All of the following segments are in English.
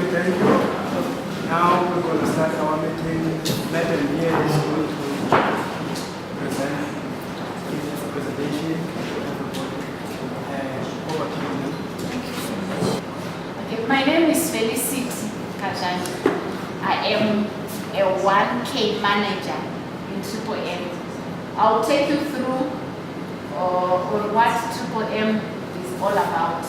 you, thank you. Now we're going to start our meeting. Madam here is going to present his presentation. Over to you. Okay, my name is Felicity Kajani. I am a 1K manager in Triple M. I'll take you through on what Triple M is all about.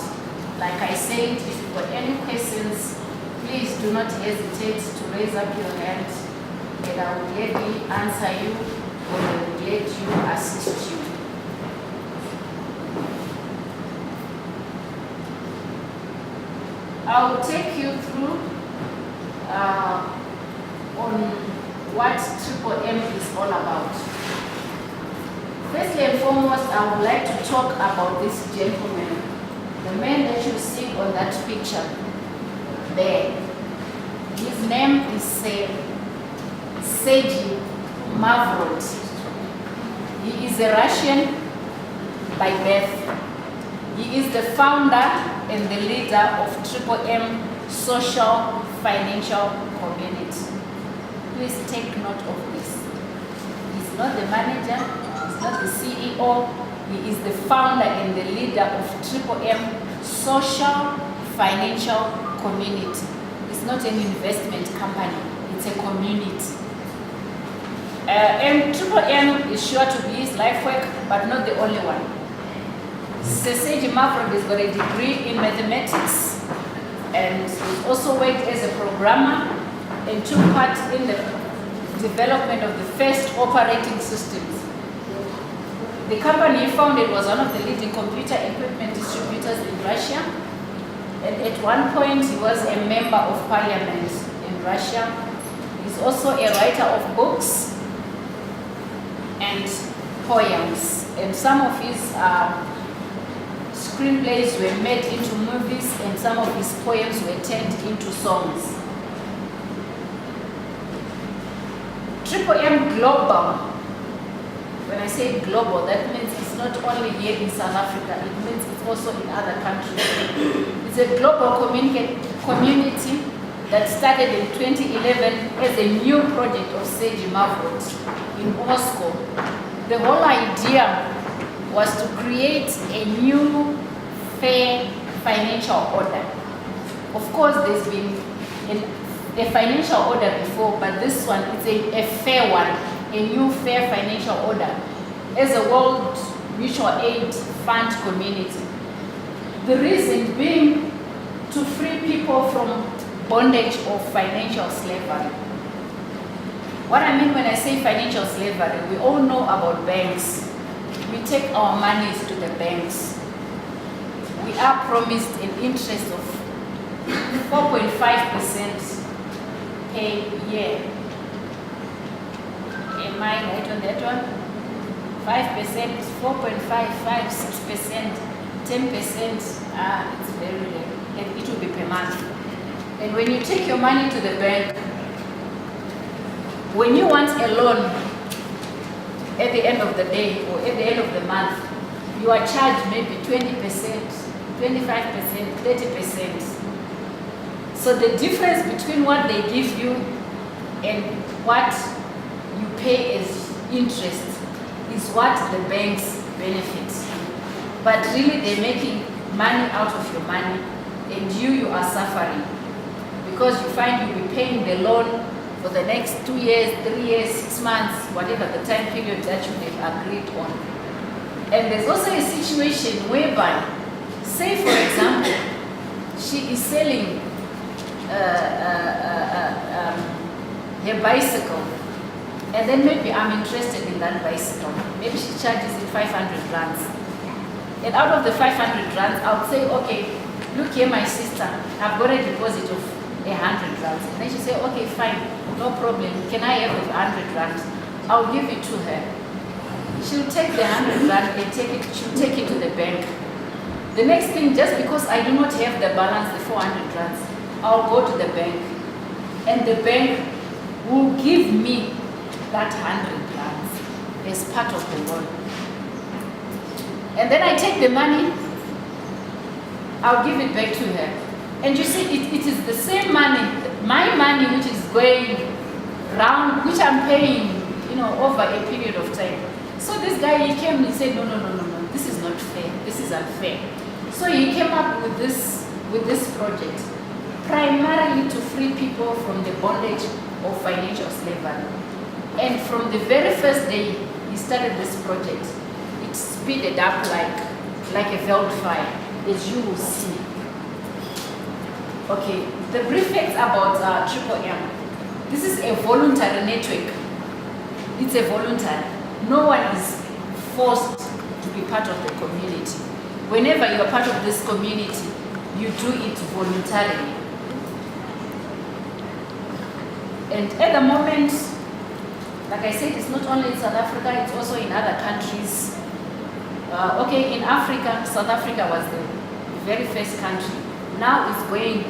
Like I said, if you've got any questions, please do not hesitate to raise up your hand, and I will gladly answer you or I will let you assist you. I will take you through on what Triple M is all about. Firstly and foremost, I would like to talk about this gentleman, the man that you see on that picture there. His name is Sergey Mavrod. He is a Russian by birth. He is the founder and the leader of Triple M Social Financial Community. Please take note of this. He's not the manager, he's not the CEO, he is the founder and the leader of Triple M Social Financial Community. It's not an investment company, it's a community. And Triple M is sure to be his life work, but not the only one. Sergey Mavrod has got a degree in mathematics and he's also worked as a programmer and took part in the development of the first operating systems. The company he founded was one of the leading computer equipment distributors in Russia, and at one point he was a member of parliament in Russia. He's also a writer of books and poems, and some of his screenplays were made into movies and some of his poems were turned into songs. Triple M Global, when I say global, that means it's not only here in South Africa, it means it's also in other countries. It's a global community that started in 2011 as a new project of Sergey Mavrod in Moscow. The whole idea was to create a new fair financial order. Of course, there's been a financial order before, but this one is a fair one, a new fair financial order as a World Mutual Aid Fund community. The reason being to free people from bondage or financial slavery. What I mean when I say financial slavery, we all know about banks. We take our monies to the banks. We are promised an interest of 4.5% per year. Am I right on that one? 5%, 4.55, 6%, 10%, it's very low. And it will be per month. And when you take your money to the bank, when you want a loan, at the end of the day or at the end of the month, you are charged maybe 20%, 25%, 30%. So the difference between what they give you and what you pay as interest is what the banks benefit. But really they're making money out of your money, and you are suffering because you find you'll be paying the loan for the next 2 years, 3 years, 6 months, whatever the time period that you have agreed on. And there's also a situation whereby, say for example, she is selling her bicycle, and then maybe I'm interested in that bicycle. Maybe she charges it 500 rands. And out of the 500 rands, I would say, okay, look here, my sister, I've got a deposit of 100 rands. And then she say, okay, fine, no problem. Can I have the 100 rands? I'll give it to her. She'll take the 100 rand and she'll take it to the bank. The next thing, just because I do not have the balance, the 400 rands, I'll go to the bank. And the bank will give me that 100 rands as part of the loan. And then I take the money, I'll give it back to her. And you see, it is the same money going round, which I'm paying, over a period of time. So this guy, he came and he said, no, this is not fair, this is unfair. So he came up with this project, primarily to free people from the bondage of financial slavery. And from the very first day he started this project, it speeded up like a wildfire, as you will see. Okay, the brief facts about Triple M. This is a voluntary network. It's a voluntary. No one is forced to be part of the community. Whenever you are part of this community, you do it voluntarily. And at the moment, like I said, it's not only in South Africa, it's also in other countries. Okay, in Africa, South Africa was the very first country. Now it's going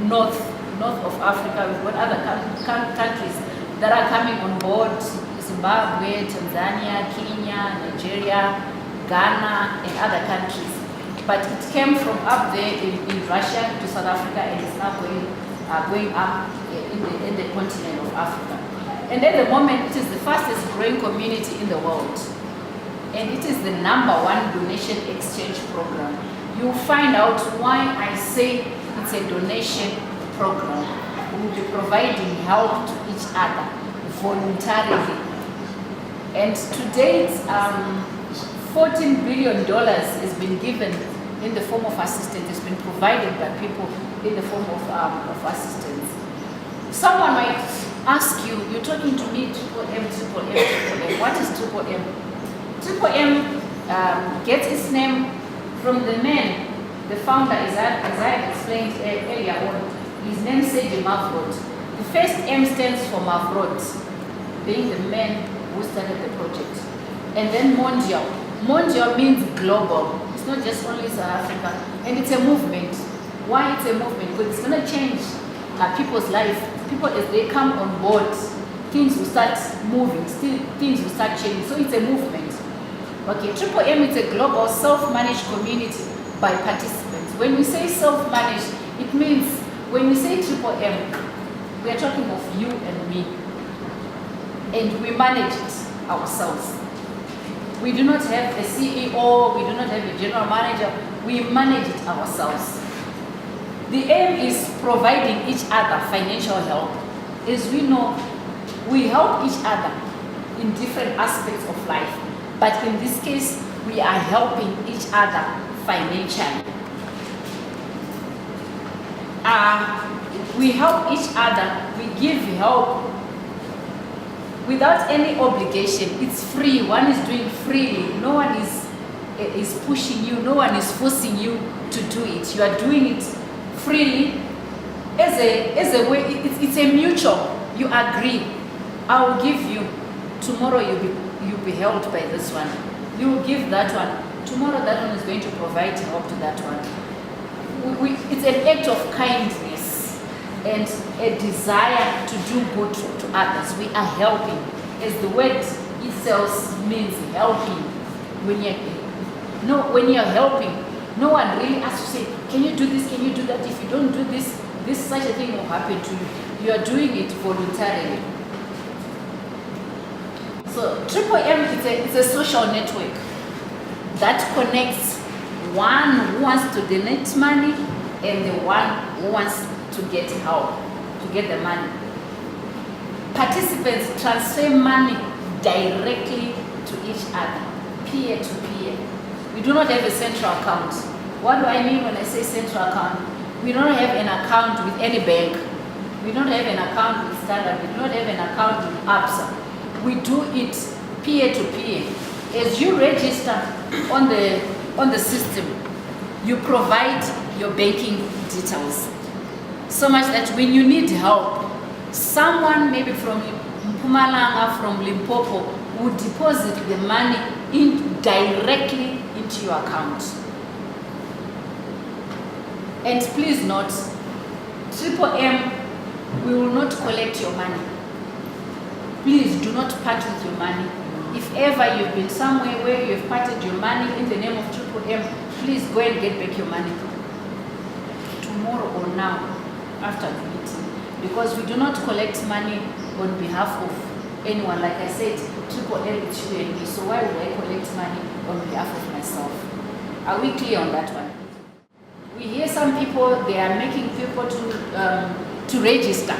north of Africa. We've got other countries that are coming on board: Zimbabwe, Tanzania, Kenya, Nigeria, Ghana, and other countries. But it came from up there in Russia to South Africa, and it's now going up in the continent of Africa. And at the moment, it is the fastest growing community in the world. And it is the #1 donation exchange program. You'll find out why I say it's a donation program. We will be providing help to each other voluntarily. And to date, $14 billion has been given in the form of assistance. It's been provided by people in the form of assistance. Someone might ask you, you're talking to me, Triple M. What is Triple M? Triple M gets its name from the man, the founder, as I explained earlier on. His name is Serge Mavrod. The first M stands for Mavrod, being the man who started the project. And then Mondial. Mondial means global. It's not just only South Africa. And it's a movement. Why it's a movement? Because it's going to change people's life. People, as they come on board, things will start moving, things will start changing. So it's a movement. Okay, Triple M is a global self-managed community by participants. When we say self-managed, it means when we say Triple M, we are talking of you and me. And we manage it ourselves. We do not have a CEO, we do not have a general manager, we manage it ourselves. The aim is providing each other financial help. As we know, we help each other in different aspects of life. But in this case, we are helping each other financially. We help each other, we give help without any obligation. It's free. One is doing freely. No one is pushing you. No one is forcing you to do it. You are doing it freely as a way. It's a mutual. You agree. I will give you. Tomorrow you'll be helped by this one. You will give that one. Tomorrow that one is going to provide help to that one. It's an act of kindness and a desire to do good to others. We are helping. As the word itself means helping. When you're helping, no one really asks you, say, can you do this, can you do that? If you don't do this, such a thing will happen to you. You are doing it voluntarily. So Triple M is a social network that connects one who wants to donate money and the one who wants to get help, to get the money. Participants transfer money directly to each other, peer to peer. We do not have a central account. What do I mean when I say central account? We don't have an account with any bank. We don't have an account with Standard. We do not have an account with ABSA. We do it peer to peer. As you register on the system, you provide your banking details. So much that when you need help, someone maybe from Mpumalanga, from Limpopo, would deposit the money directly into your account. And please note, Triple M, we will not collect your money. Please do not part with your money. If ever you've been somewhere where you've parted your money in the name of Triple M, please go and get back your money. Tomorrow or now. after the meeting, because we do not collect money on behalf of anyone. Like I said, Triple L is you and me, so why would I collect money on behalf of myself? Are we clear on that one? We hear some people, they are making people to register.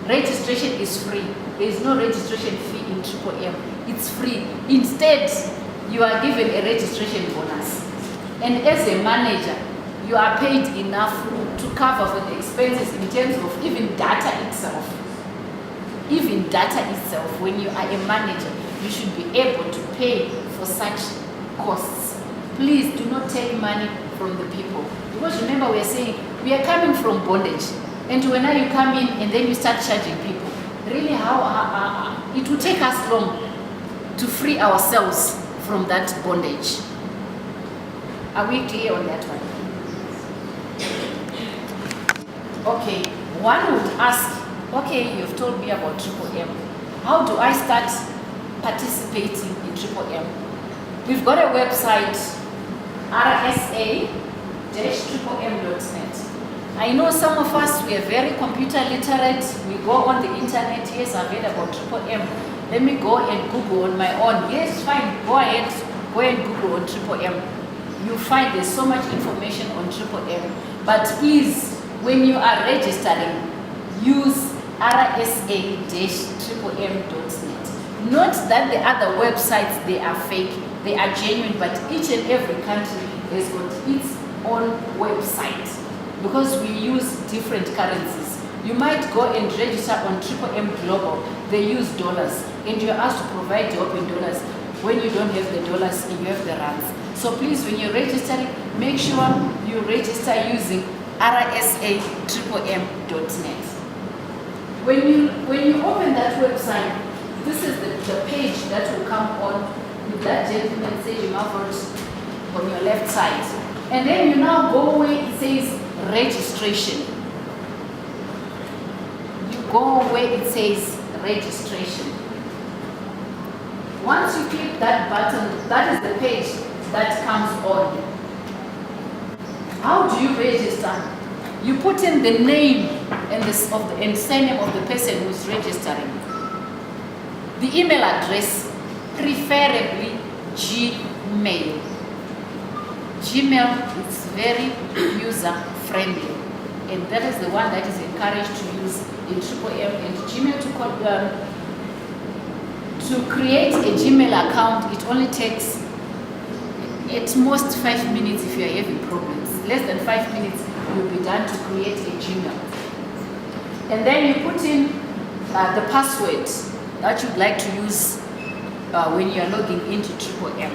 Registration is free. There is no registration fee in Triple M. It's free. Instead, you are given a registration bonus. And as a manager, you are paid enough to cover for the expenses in terms of even data itself. Even data itself, when you are a manager, you should be able to pay for such costs. Please do not take money from the people. Because remember, we are saying we are coming from bondage. And when now you come in and then you start charging people, really it will take us long to free ourselves from that bondage. Are we clear on that one? Okay, one would ask, okay, you've told me about Triple M. How do I start participating in Triple M? We've got a website, rsa-triplem.net. I know some of us, we are very computer literate. We go on the internet. Yes, I've heard about Triple M. Let me go and Google on my own. Yes, fine, go ahead, go and Google on Triple M. You find there's so much information on Triple M. But please, when you are registering, use rsa-triplem.net. Not that the other websites, they are fake, they are genuine, but each and every country has got its own website, because we use different currencies. You might go and register on Triple M Global, they use dollars, and you're asked to provide your open dollars when you don't have the dollars and you have the rands. So please, when you're registering, make sure you register using rsa-triplem.net. When you open that website, this is the page that will come on with that gentleman saying on your left side. And then you now go where it says registration. You go where it says registration. Once you click that button, that is the page that comes on. How do you register? You put in the name and surname of the person who's registering. The email address, preferably Gmail. Gmail is very user-friendly, and that is the one that is encouraged to use in Triple M. And Gmail, to create a Gmail account, it only takes at most 5 minutes if you are having problems. Less than 5 minutes, you'll be done to create a Gmail. And then you put in the password that you'd like to use when you are logging into Triple M.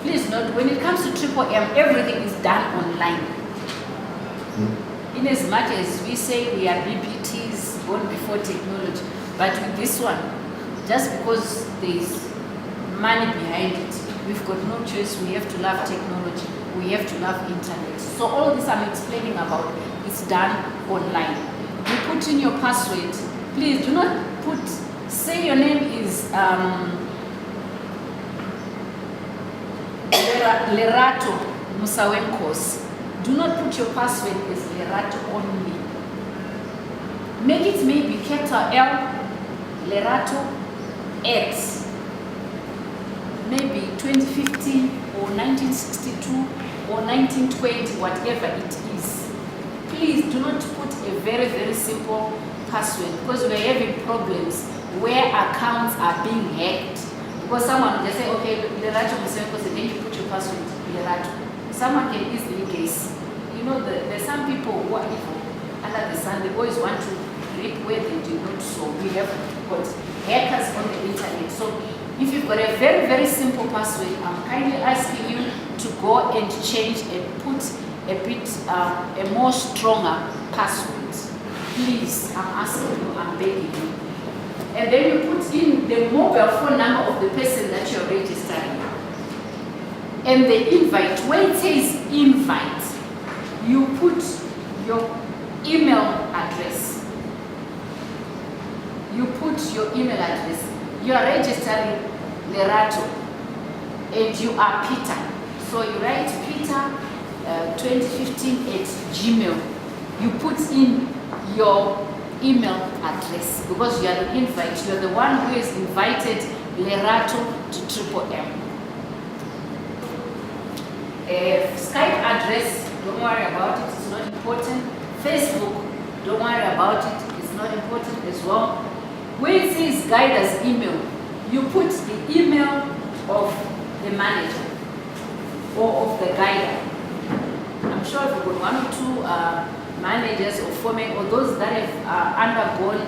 Please note, when it comes to Triple M, everything is done online. In as much as we say we are BPTs, born before technology, but with this one, just because there is money behind it, we've got no choice. We have to love technology. We have to love internet. So all this I'm explaining about is done online. You put in your password. Please do not say your name is Lerato Musawenkos. Do not put your password as Lerato only. Make it maybe capital L, Lerato, X, maybe 2015 or 1962 or 1920, whatever it is. Please do not put a very, very simple password, because we're having problems where accounts are being hacked. Because someone will just say, okay, Lerato Musawenkos, and then you put your password, Lerato. Someone can easily guess. You know, there's some people who are evil under the sun. They always want to reap where they do not sow. We have got hackers on the internet. So if you've got a very, very simple password, I'm kindly asking you to go and change and put a more stronger password. Please, I'm asking you, I'm begging you. And then you put in the mobile phone number of the person that you're registering. And the invite, when it says invite, you put your email address. You put your email address. You are registering Lerato and you are Peter. So you write Peter 2015 at Gmail. You put in your email address, because you are the invite. You are the one who is invited Lerato to Triple M. Skype address, don't worry about it, it's not important. Facebook, don't worry about it, it's not important as well. Where it says guider's email, you put the email of the manager or of the guider. I'm sure if you've got one or two managers or foremen or those that have undergone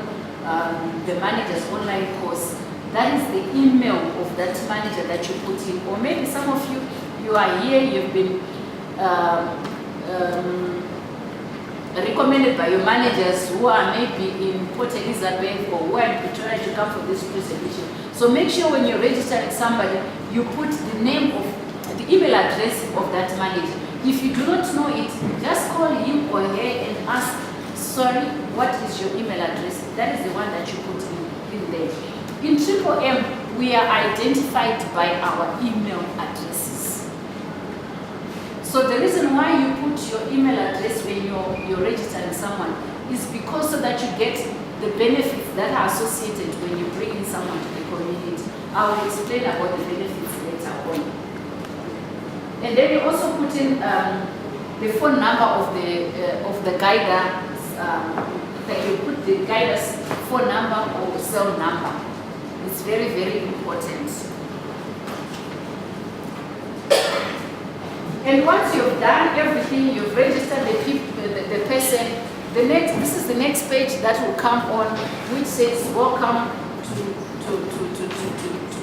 the manager's online course, that is the email of that manager that you put in. Or maybe some of you, you are here, you've been recommended by your managers who are maybe in Port Elizabeth or who are in Pretoria to come for this presentation. So make sure when you're registering somebody, you put the name of the email address of that manager. If you do not know it, just call him or her and ask, sorry, what is your email address? That is the one that you put in there. In Triple M, we are identified by our email addresses. So the reason why you put your email address when you're registering someone is because so that you get the benefits that are associated when you bring in someone to the community. I will explain about the benefits later on. And then you also put in the phone number of the guider. That you put the guider's phone number or cell number. It's very, very important. And once you've done everything, you've registered the person. This is the next page that will come on, which says welcome to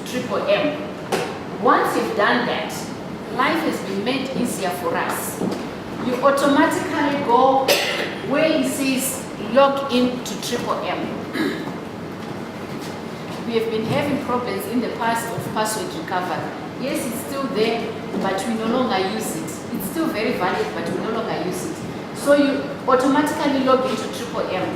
Triple M. Once you've done that, life has been made easier for us. You automatically go where it says log in to Triple M. We have been having problems in the past of password recovery. Yes, it's still there, but we no longer use it. It's still very valid, but we no longer use it. So you automatically log into Triple M.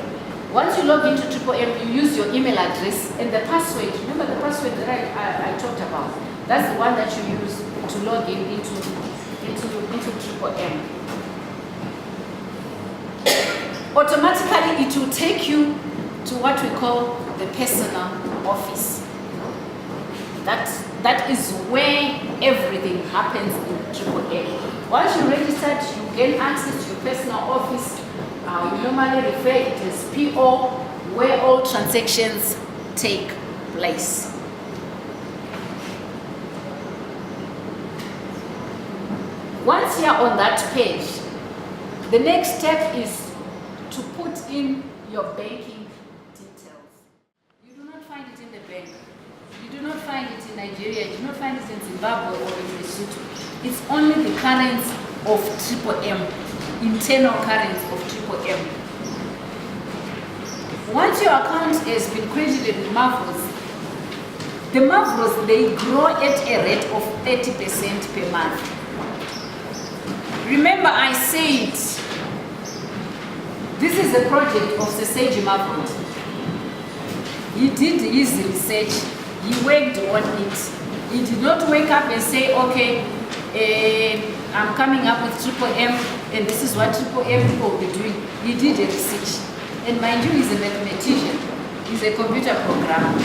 Once you log into Triple M, you use your email address and the password. Remember the password that I talked about? That's the one that you use to log in into Triple M. Automatically, it will take you to what we call the personal office. That is where everything happens in Triple M. Once you registered, you gain access to your personal office. We normally refer it as PO, where all transactions take place. Once you're on that page, the next step is to put in your banking details. You do not find it in the bank. You do not find it in Nigeria. You do not find it in Zimbabwe or in Lesotho. It's only the currency of Triple M, internal currency of Triple M. Once your account has been credited with Marvels, the Marvels, they grow at a rate of 30% per month. Remember I said, this is a project of Seseji Marvels. He did his research, he worked on it. He did not wake up and say, okay, I'm coming up with Triple M and this is what Triple M will be doing. He did a research. And mind you, he's a mathematician. He's a computer programmer.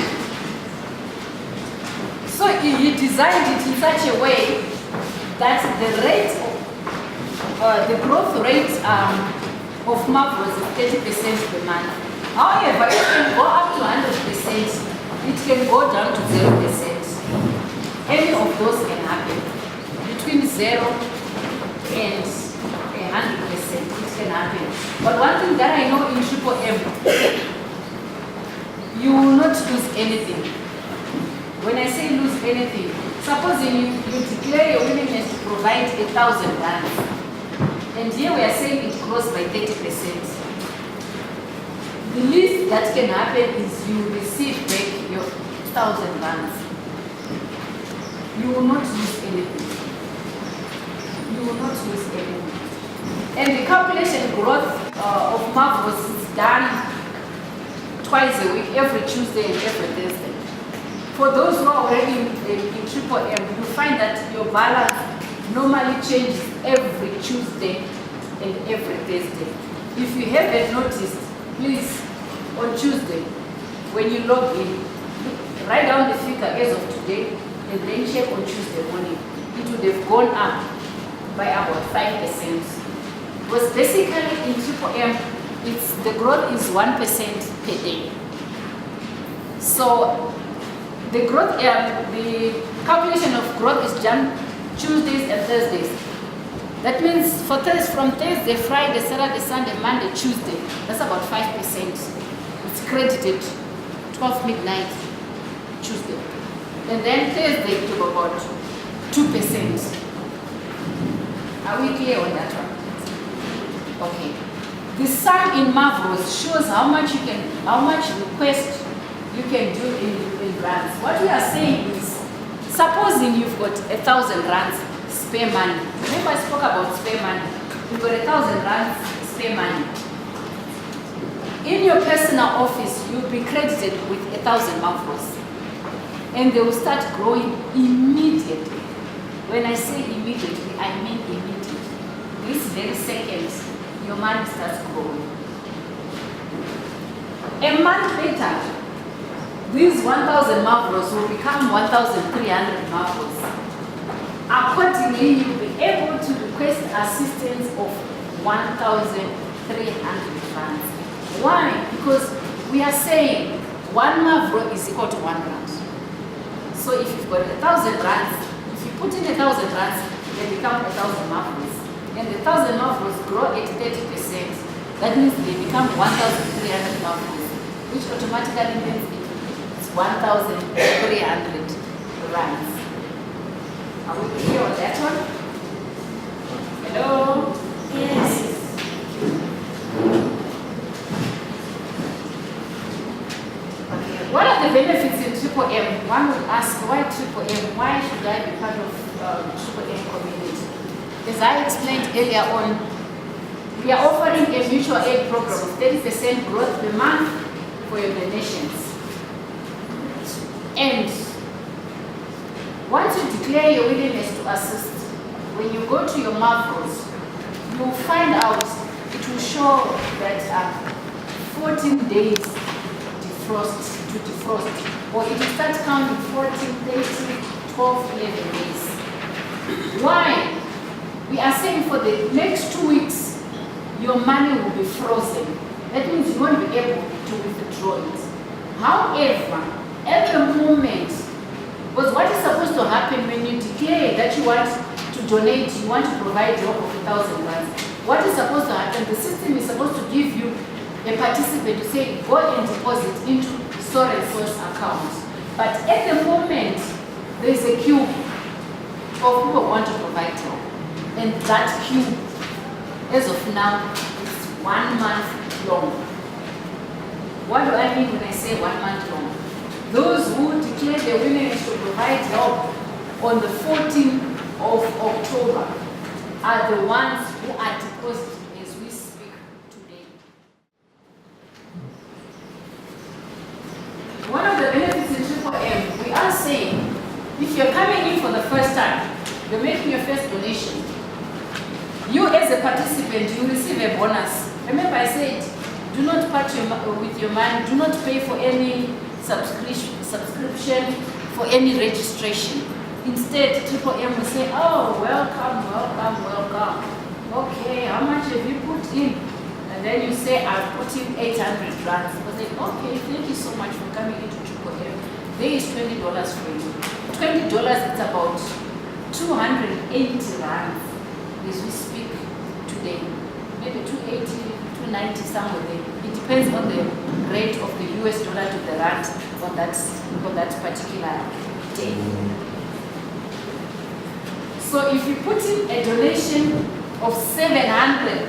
So he designed it in such a way that the rate of, the growth rate of Marvels is 30% per month. However, it can go up to 100%. It can go down to 0%. Any of those can happen. Between 0 and 100%, it can happen. But one thing that I know in Triple M, you will not lose anything. When I say lose anything, supposing you declare your willingness to provide 1,000 rands, and here we are saying it grows by 30%. The least that can happen is you receive back your 1,000 rands. You will not lose anything. You will not lose anything. And the calculation growth of Marvels is done twice a week, every Tuesday and every Thursday. For those who are already in Triple M, you find that your balance normally changes every Tuesday and every Thursday. If you haven't noticed, please, on Tuesday, when you log in, write down the figure as of today, and then check on Tuesday morning. It would have gone up by about 5%. Because basically in M, the growth is 1% per day. So the growth, the calculation of growth is done Tuesdays and Thursdays. That means from Thursday, Friday, Saturday, Sunday, Monday, Tuesday, that's about 5%. It's credited 12 midnight Tuesday. And then Thursday to about 2%. Are we clear on that one? Okay. The sum in Marvelous shows how much request you can do in rands. What we are saying is, supposing you've got 1,000 rands spare money. Remember I spoke about spare money. You've got 1,000 rands spare money. In your personal office, you'll be credited with 1,000 Marvelous. And they will start growing immediately. When I say immediately, I mean immediately. This very second, your money starts growing. A month later, these 1,000 Marvelous will become 1,300 Marvelous. Accordingly, you'll be able to request assistance of 1,300 rands. Why? Because we are saying 1 Marvelous is equal to 1 rand. So if you've got 1,000 rands, if you put in 1,000 rands, they become 1,000 Marvelous. And the 1,000 Marvelous grow at 30%. That means they become 1,300 Marvelous, which automatically means it's 1,300 rands. Are we clear on that one? Hello? Yes. Okay. What are the benefits in M? One would ask, why M? Why should I be part of M community? As I explained earlier on, we are offering a mutual aid program of 30% growth per month for your donations. And once you declare your willingness to assist, when you go to your Marvelous, you will find out, it will show that 14 days to defrost, or it will start counting 14, 13, 12, 11 days. Why? We are saying for the next 2 weeks, your money will be frozen. That means you won't be able to withdraw it. However, at the moment, because what is supposed to happen when you declare that you want to donate, you want to provide help of 1,000 rands, what is supposed to happen? The system is supposed to give you a participant to say, go and deposit into so and so's account. But at the moment, there is a queue of people who want to provide help. And that queue, as of now, is 1 month long. What do I mean when I say 1 month long? Those who declare their willingness to provide help on the 14th of October are the ones who are depositing as we speak today. One of the benefits in M, we are saying, if you're coming in for the first time, you're making your first donation, you as a participant, you receive a bonus. Remember I said, do not part with your money, do not pay for any subscription, for any registration. Instead, M will say, oh, welcome. Okay, how much have you put in? And then you say, I've put in 800 rands. But then, okay, thank you so much for coming into M. There is $20 for you. $20, it's about 280 rands as we speak today. Maybe 280, 290, somewhere there. It depends on the rate of the US dollar to the rand on that particular day. So if you put in a donation of 800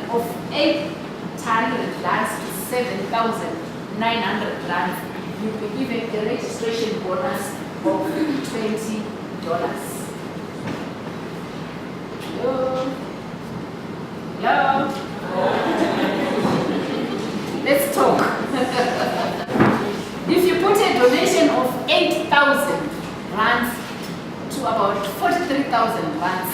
rands to 7,900 rands, you will be given a registration bonus of $20. Hello? Hello? Let's talk. If you put a donation of 8,000 rands to about 43,000 rands,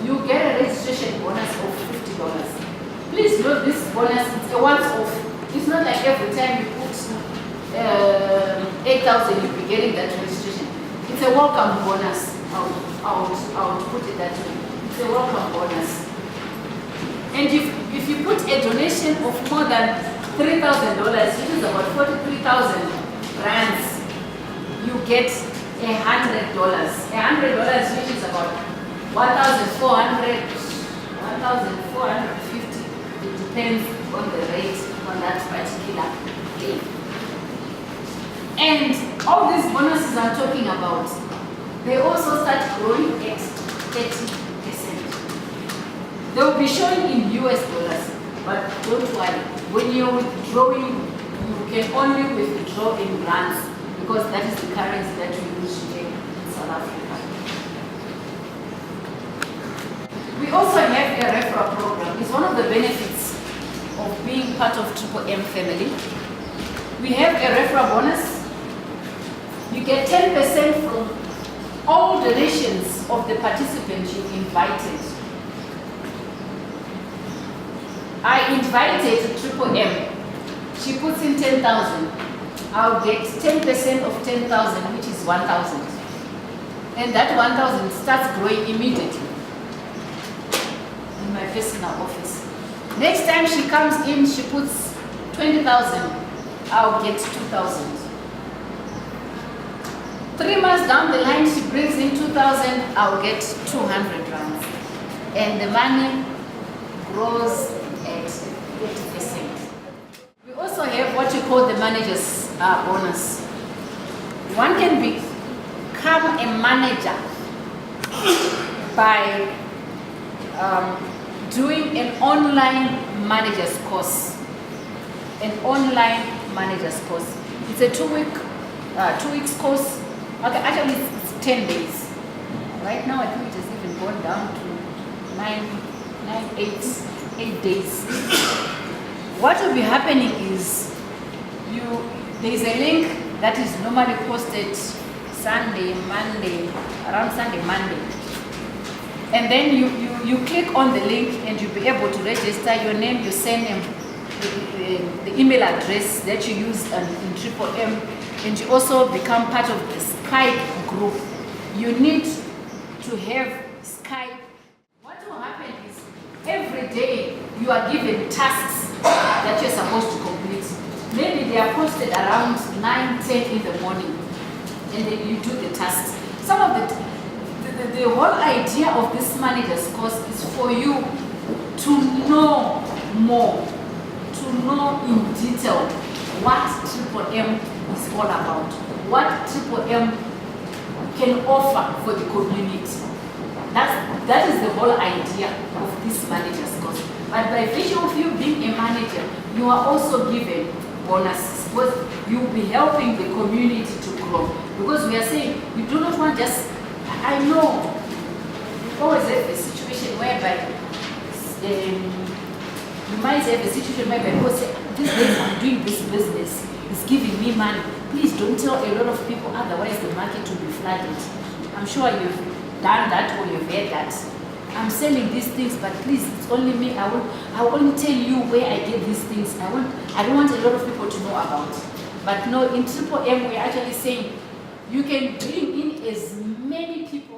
you get a registration bonus of $50. Please note this bonus is a once-off. It's not like every time you put 8,000, you'll be getting that registration. It's a welcome bonus. I would put it that way. It's a welcome bonus. And if you put a donation of more than $3,000, which is about 43,000 rands, you get $100. $100, which is about 1,400, 1,450. It depends on the rate on that particular day. And all these bonuses I'm talking about, they also start growing at 30%. They will be showing in US dollars, but don't worry. When you're withdrawing, you can only withdraw in rands because that is the currency that we use here in South Africa. We also have a referral program. It's one of the benefits of being part of Triple M family. We have a referral bonus. You get 10% from all donations of the participants you invited. I invited Triple M. She puts in 10,000. I'll get 10% of 10,000, which is 1,000. And that 1,000 starts growing immediately in my personal office. Next time she comes in, she puts 20,000. I'll get 2,000. 3 months down the line, she brings in 2,000, I'll get 200 rands. And the money grows at 30%. We also have what you call the manager's bonus. One can become a manager by doing an online manager's course. An online manager's course. It's a 2 weeks course. Okay, actually it's 10 days. Right now I think it has even gone down to 8 days. What will be happening is there is a link that is normally posted Sunday, Monday, around Sunday, Monday. And then you click on the link and you'll be able to register your name, your surname, the email address that you use in Triple M, and you also become part of the Skype group. You need to have Skype. What will happen is every day you are given tasks that you're supposed to complete. Maybe they are posted around 9, 10 in the morning, and then you do the tasks. Some of the whole idea of this manager's course is for you to know more, to know in detail what Triple M is all about, what Triple M can offer for the community. That is the whole idea of this manager's course. But by virtue of you being a manager, you are also given bonuses because you will be helping the community to grow. Because we are saying we do not want just, I know we always have a situation whereby you might have a situation whereby people say, this day I'm doing this business, it's giving me money. Please don't tell a lot of people, otherwise the market will be flooded. I'm sure you've done that or you've heard that. I'm selling these things, but please, it's only me. I will only tell you where I get these things. I don't want a lot of people to know about. But no, in Triple M, we're actually saying you can bring in as many people